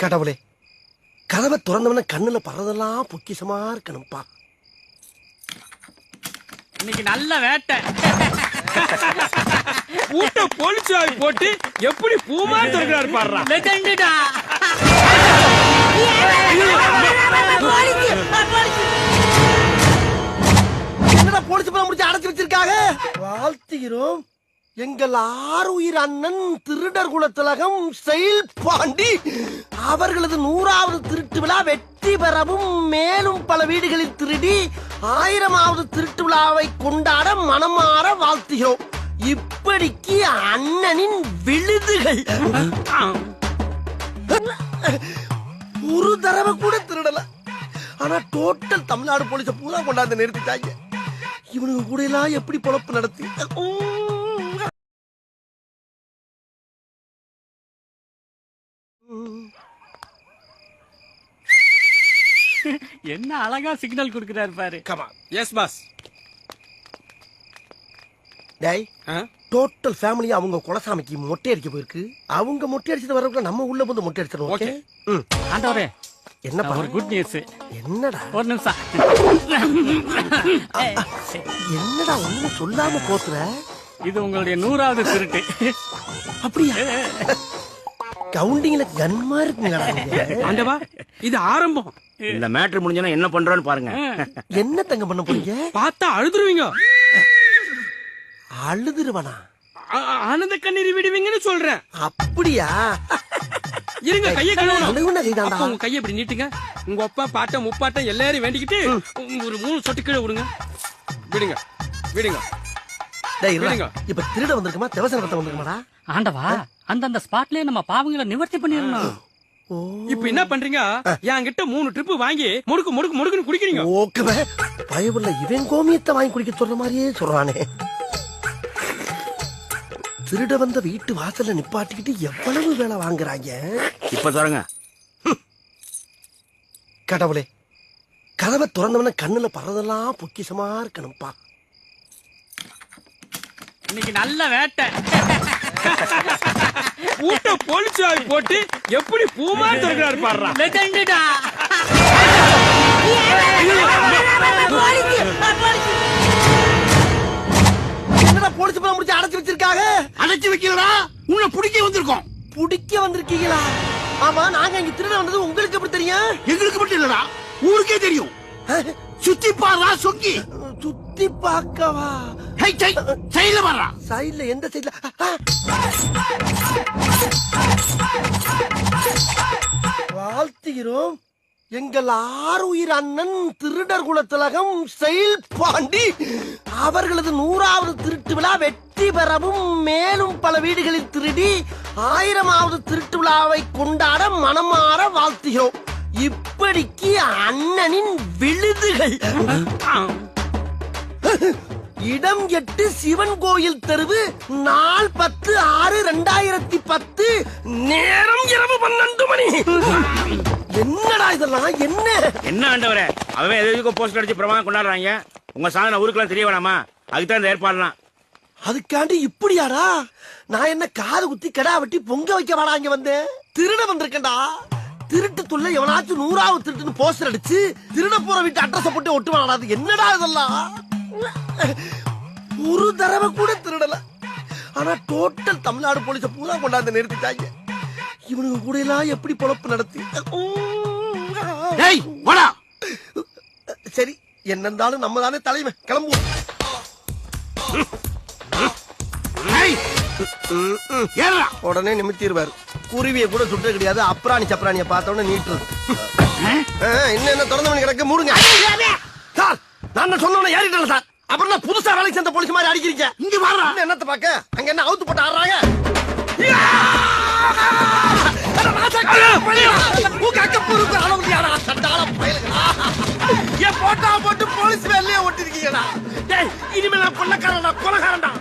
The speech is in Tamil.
கடவுளே, கதவை திறந்தவன கண்ணுல பறதெல்லாம் பொக்கிஷமா இருக்கணும்பா. இன்னைக்கு நல்ல வேட்டை. பூட்ட போலீஸாவி போட்டு எப்படி பூமா திறக்கிறாரு பாடுறா. லெஜெண்டா. என்னடா போலீஸ் பணம் முடிச்சு அடைச்சு வச்சிருக்காங்க. வாழ்த்துகிறோம் எங்கள் ஆருயிர் அண்ணன் திருடர் குலத்திலகம் செயல் பாண்டி அவர்களது 100வது திருட்டு விழா வெற்றி பெறவும் மேலும் பல வீடுகளில் திருடி 1000வது திருட்டு விழாவை கொண்டாட மனமாற வாழ்த்துகிறோம். இப்படிக்கு அண்ணனின் விழுதுகள். ஒரு தடவை கூட திருடல. ஆனா டோட்டல் தமிழ்நாடு போலீஸ பூரா கொண்டாந்து நிறுத்திட்டாங்க. இவனுக்கு கூட எல்லாம் எப்படி பொழப்பு நடத்தி. என்ன அழகா சிக்னல் கொடுக்கிறாரு பாரு. கமான். Yes boss. டேய், டோட்டல் ஃபேமிலி அவங்க குலசாமிக்கு மொட்டை அடிக்க போயிருக்கு. அவங்க மொட்டை அடிச்சது வரக்குள்ள நம்ம உள்ள வந்து மொட்டை அடிச்சிடணும். ஓகே. ஆண்டவரே, என்ன ஒரு குட் நியூஸ். என்னடா ஒரு நிமிஷம். என்னடா ஒண்ணு சொல்லாம போத்துற? இது உங்களுடைய 100வது திருட்டு. அப்படியா? கவுண்டிங்ல கன்மா இருக்குங்களா? ஆண்டவா, இது ஆரம்பம். இந்த மேட்ரு முடிஞ்சனா என்ன பண்றோம்னு பாருங்க. என்ன தங்க பண்ண போறீங்க? பார்த்தா அழுதுருவீங்க. அழுதுருவனா? ஆனந்த கண்ணீர் விடுவீங்கன்னு சொல்றேன். அப்படியா? இருங்க, கையை கழுவணும். கைதாண்டா. உங்க கையை இப்படி நீட்டுங்க. உங்க அப்பா பாட்டம் முப்பாட்டம் எல்லாரும் வேண்டிக்கிட்டு ஒரு 3 சொட்டு கீழே விடுங்க. விடுங்க விடுங்க. டேய், இப்ப திருட வந்திருக்குமா தேவசன ரத்தம் வந்திருக்குமாடா? ஆண்டவா, அந்தந்த ஸ்பாட்லயே நம்ம பாவங்களை நிவர்த்தி பண்ணிடணும். இப்ப என்ன பண்றீங்க? என்கிட்ட 3 ட்ரிப் வாங்கி முடுக்கு முடுக்கு முடுக்குன்னு குடிக்கிறீங்க. ஓகே. பயவுள்ள இவன் கோமியத்தை வாங்கி குடிக்க சொல்ற மாதிரியே சொல்றானே. திருட வந்த வீட்டு வாசல்ல நிப்பாட்டிக்கிட்டு எவ்வளவு வேலை வாங்குறாங்க. இப்ப சொல்லுங்க. கடவுளே, கதவை திறந்தவன கண்ணுல பறதெல்லாம் பொக்கிஷமா இருக்கணும்பா. இன்னைக்கு நல்ல வேட்டை. பூட்ட போலீஸாவி போட்டு எப்படி பூமா திறக்கிறாரு பாடுறா. லெஜெண்டா. என்னடா போலீஸ் பணம் முடிச்சு அடைச்சு வச்சிருக்காங்க? அடைச்சு வைக்கலடா, உன்னை பிடிக்க வந்திருக்கோம். பிடிக்க வந்திருக்கீங்களா? ஆமா, நாங்க இங்க திருட வந்தது உங்களுக்கு எப்படி தெரியும்? எங்களுக்கு மட்டும் இல்லடா, ஊருக்கே தெரியும். சுத்தி பாரா சொக்கி. சுத்தி பார்க்கவா? சைடுல பாரா. சைடுல எந்த சைடுல? வாழ்த்துகிறோம் எங்கள் ஆருயிர் அண்ணன் திருடர் குலத்திலகம் செயல் பாண்டி அவர்களது 100வது திருட்டு விழா வெற்றி பெறவும் மேலும் பல வீடுகளில் திருடி 1000வது திருட்டு விழாவை கொண்டாட மனமாற வாழ்த்துகிறோம். இப்படிக்கு அண்ணனின் விழுதுகள். இடம் 8 சிவன் கோயில் தெருவு, நாள் 10/6/2010, நேரம் இரவு 12 மணி. என்னடா இதெல்லாம்? என்ன ஆண்டவரே, அவன் எதுக்கு போஸ்டர் அடிச்சு பிரமாதம் கொண்டாடுறாங்க. உங்க சாதனை ஊருக்குலாம் தெரிய வேணாமா? அதுக்குதான் இந்த ஏற்பாடுலாம். அதுக்காண்டி இப்படியாடா? நான் என்ன காது குத்தி கடா வெட்டி பொங்க வைக்க வாடா இங்க வந்தேன். திருட வந்திருக்கேன்டா. திருட்டு துள்ள எவனாச்சும் 100வது திருட்டுன்னு போஸ்டர் அடிச்சு திருட போற வீட்டு அட்ரஸ் போட்டு ஒட்டுவானா? அது என்னடா இதெல்லாம்? ஒரு தடவை கூட திருடல. ஆனா டோட்டல் தமிழ்நாடு போலீஸ பூரா கொண்டாந்து நிறுத்திட்டாங்க. இவனுக்கு கூட எல்லாம் எப்படி பொழப்பு நடத்தி. சரி, என்ன இருந்தாலும் நம்ம தானே தலைமை. கிளம்புவோம். உடனே நிமித்திடுவாரு. குருவிய கூட சுட்டு கிடையாது. அப்ராணி சப்ராணிய பார்த்தோன்னு நீட்டுறது. என்ன திறந்த மணி கிடக்கு, மூடுங்க சார். நான் சொன்ன ஏறிட்டல சார். அப்புறம் புதுசா வேலைக்கு சேர்ந்த போலீஸ் மாதிரி அடிக்கிறீங்க. இங்க வர என்னத்த பாக்க? அங்க என்ன அவுத்து போட்டு ஆடுறாங்க? போட்டா போட்டு போலீஸ் வேலையே ஒட்டிருக்கீங்கடா. இனிமே நான் கொள்ளக்காரன் கொலகாரன்டா.